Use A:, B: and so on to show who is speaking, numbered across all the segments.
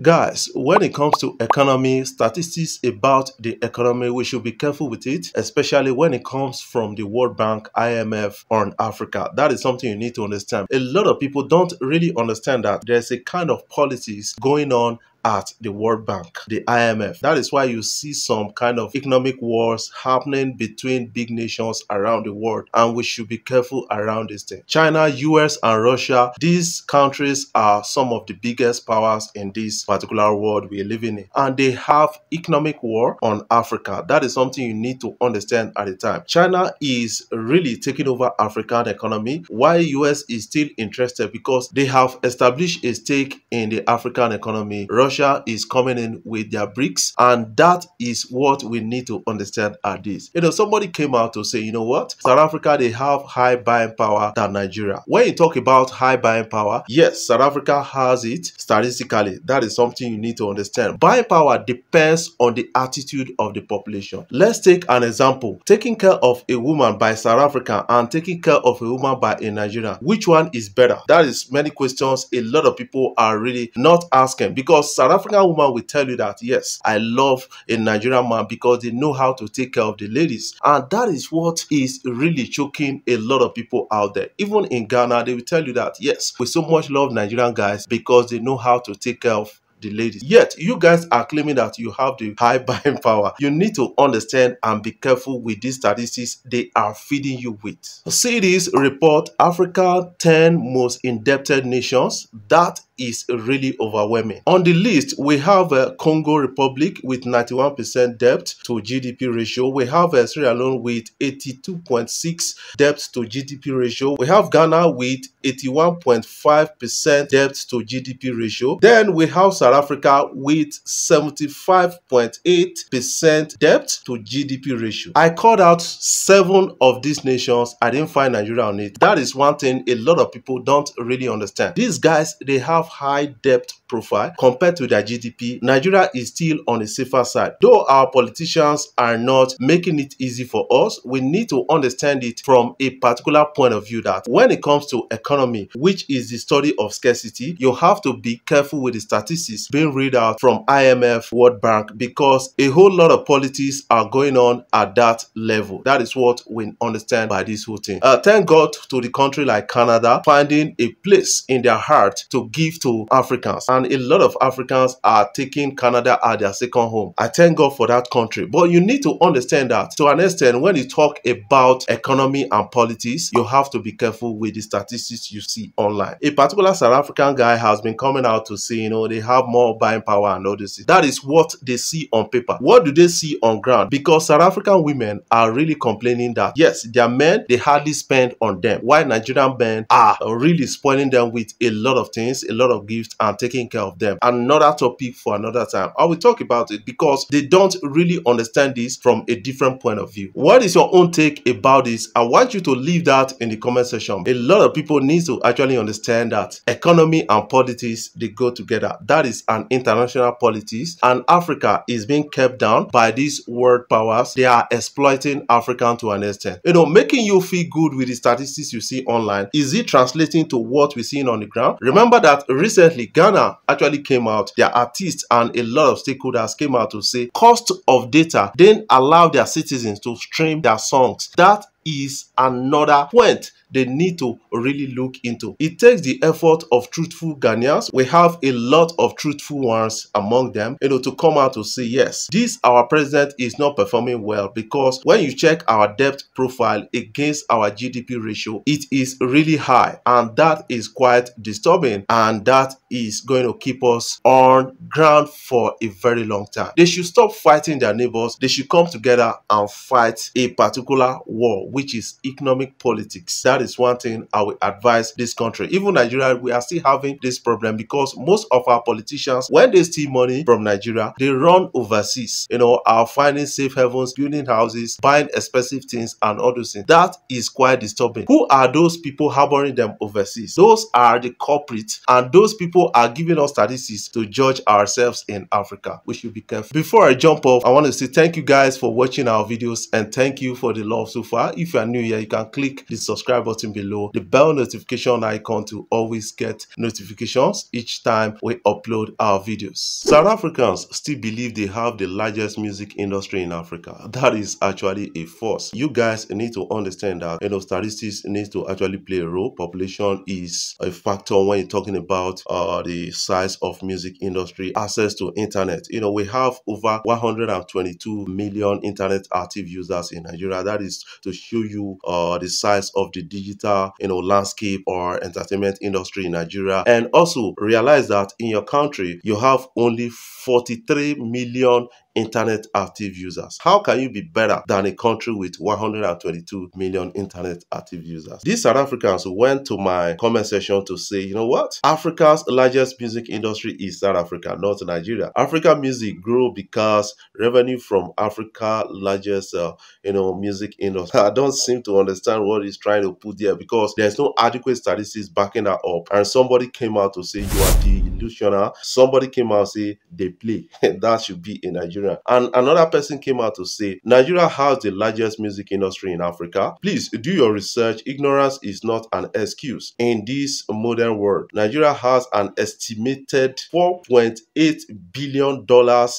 A: Guys, when it comes to economy, statistics about the economy, we should be careful with it, especially when it comes from the World Bank, IMF on Africa. That is something you need to understand. A lot of people don't really understand that there's a kind of policies going on at the World Bank, the IMF. That is why you see some kind of economic wars happening between big nations around the world, and we should be careful around this thing. China, US, and Russia, these countries are some of the biggest powers in this particular world we are living in, and they have economic war on Africa. That is something you need to understand at the time. China is really taking over African economy, while US is still interested because they have established a stake in the African economy. Russia is coming in with their BRICS, and that is what we need to understand at this. Somebody came out to say, you know what, South Africa, they have high buying power than Nigeria. When you talk about high buying power, yes, South Africa has it statistically. That is something you need to understand. Buying power depends on the attitude of the population. Let's take an example. Taking care of a woman by South Africa and taking care of a woman by a Nigerian, which one is better? That is many questions a lot of people are really not asking, because South African woman will tell you that, yes, I love a Nigerian man because they know how to take care of the ladies. And that is what is really choking a lot of people out there. Even in Ghana, they will tell you that, yes, we so much love Nigerian guys because they know how to take care of the ladies. Yet you guys are claiming that you have the high buying power. You need to understand and be careful with these statistics they are feeding you with. See this report, Africa 10 most indebted nations. That is really overwhelming. On the list, we have Congo Republic with 91% debt to GDP ratio. We have Sierra Leone with 82.6 debt to GDP ratio. We have Ghana with 81.5% debt to GDP ratio. Then we have South Africa with 75.8% debt to GDP ratio. I called out 7 of these nations. I didn't find Nigeria on it. That is one thing a lot of people don't really understand. These guys, they have high debt profile compared to their GDP. Nigeria is still on the safer side. Though our politicians are not making it easy for us, we need to understand it from a particular point of view that when it comes to economy, which is the study of scarcity, you have to be careful with the statistics being read out from IMF, World Bank, because a whole lot of politics are going on at that level. That is what we understand by this whole thing. Thank God to the country like Canada finding a place in their heart to give to Africans, and a lot of Africans are taking Canada as their second home. I thank God for that country. But you need to understand that to an extent, when you talk about economy and politics, you have to be careful with the statistics you see online. A particular South African guy has been coming out to say, they have more buying power and all this. That is what they see on paper. What do they see on ground? Because South African women are really complaining that, yes, their men, they hardly spend on them, while Nigerian men are really spoiling them with a lot of things, a lot of gifts, and taking care of them. Another topic for another time. I will talk about it because they don't really understand this from a different point of view. What is your own take about this? I want you to leave that in the comment section. A lot of people need to actually understand that economy and politics, they go together. That is an international politics, and Africa is being kept down by these world powers. They are exploiting Africa to an extent. Making you feel good with the statistics you see online. Is it translating to what we're seeing on the ground? Remember that recently Ghana actually came out, their artists and a lot of stakeholders came out to say cost of data didn't allow their citizens to stream their songs. That is another point they need to really look into. It takes the effort of truthful Ghanaians. We have a lot of truthful ones among them, to come out to say, yes, this our president is not performing well, because when you check our debt profile against our GDP ratio, it is really high, and that is quite disturbing, and that is going to keep us on ground for a very long time. They should stop fighting their neighbors. They should come together and fight a particular war, which is economic politics. That is one thing I will advise this country. Even Nigeria, we are still having this problem because most of our politicians, when they steal money from Nigeria, they run overseas, are finding safe havens, building houses, buying expensive things and all those things. That is quite disturbing. Who are those people harboring them overseas? Those are the culprits, and those people are giving us statistics to judge ourselves in Africa. We should be careful. Before I jump off, I want to say thank you guys for watching our videos, and thank you for the love so far. If you are new here, you can click the subscribe button button below, the bell notification icon to always get notifications each time we upload our videos. South Africans still believe they have the largest music industry in Africa. That is actually a force. You guys need to understand that, statistics needs to actually play a role. Population is a factor when you're talking about the size of music industry. Access to internet. We have over 122 million internet active users in Nigeria. That is to show you the size of the digital, landscape or entertainment industry in Nigeria. And also realize that in your country, you have only 43 million internet active users. How can you be better than a country with 122 million internet active users? These South Africans went to my comment section to say, you know what? Africa's largest music industry is South Africa, not Nigeria. African music grew because revenue from Africa's largest, music industry. I don't seem to understand what he's trying to put there, because there's no adequate statistics backing that up. And somebody came out to say you are delusional. Somebody came out to say they play. That should be in Nigeria. And another person came out to say Nigeria has the largest music industry in Africa. Please do your research. Ignorance is not an excuse. In this modern world, Nigeria has an estimated $4.8 billion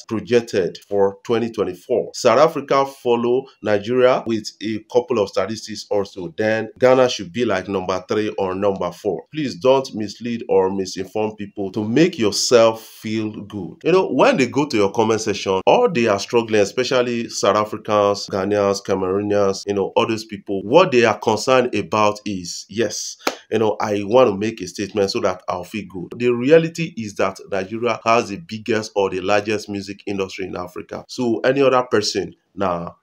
A: projected for 2024. South Africa follow Nigeria with a couple of statistics also. Then Ghana should be like number 3 or number 4. Please don't mislead or misinform people to make yourself feel good. When they go to your comment section, all they are struggling, especially South Africans, Ghanaians, Cameroonians, all those people, what they are concerned about is, yes, I want to make a statement so that I'll feel good. The reality is that Nigeria has the biggest or the largest music industry in Africa. So any other person, now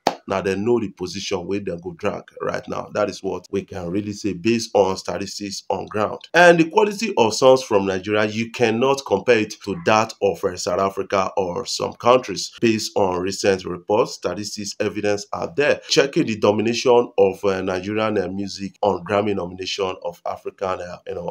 A: they know the position where they go drag right now. That is what we can really say based on statistics on ground. And the quality of songs from Nigeria, you cannot compare it to that of South Africa or some countries. Based on recent reports, statistics, evidence are there. Checking the domination of Nigerian music on Grammy nomination of African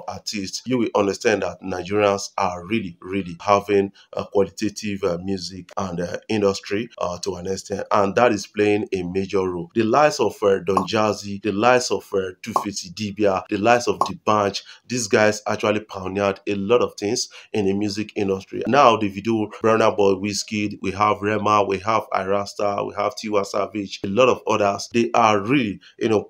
A: artists, you will understand that Nigerians are really having a qualitative music and industry to an extent, and that is playing a major role. The likes of Don Jazzy, the likes of Two-Face Dibia, the likes of D'banj, these guys actually pioneered a lot of things in the music industry. Now the video, Burna Boy, Wizkid, we have Rema, we have Irasta, we have Tiwa Savage, a lot of others. They are really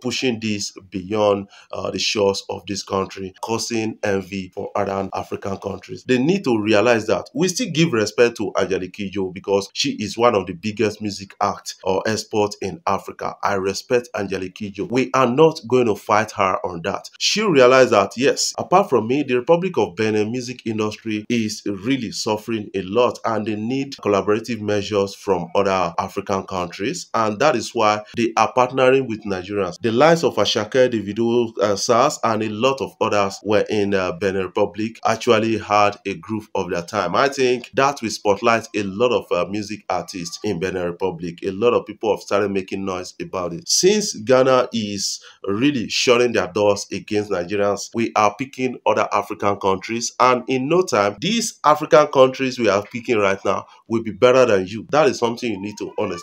A: pushing this beyond the shores of this country, causing envy for other African countries. They need to realize that we still give respect to Angelique Kidjo because she is one of the biggest music acts or exports in Africa. I respect Angelique Kidjo. We are not going to fight her on that. She realized that, yes, apart from me, the Republic of Benin music industry is really suffering a lot and they need collaborative measures from other African countries, and that is why they are partnering with Nigerians. The likes of Ashake, Davido, SARS, and a lot of others were in Benin Republic, actually had a groove of their time. I think that will spotlight a lot of music artists in Benin Republic. A lot of people have started making noise about it. Since Ghana is really shutting their doors against Nigerians, we are picking other African countries, and in no time, these African countries we are picking right now will be better than you. That is something you need to understand.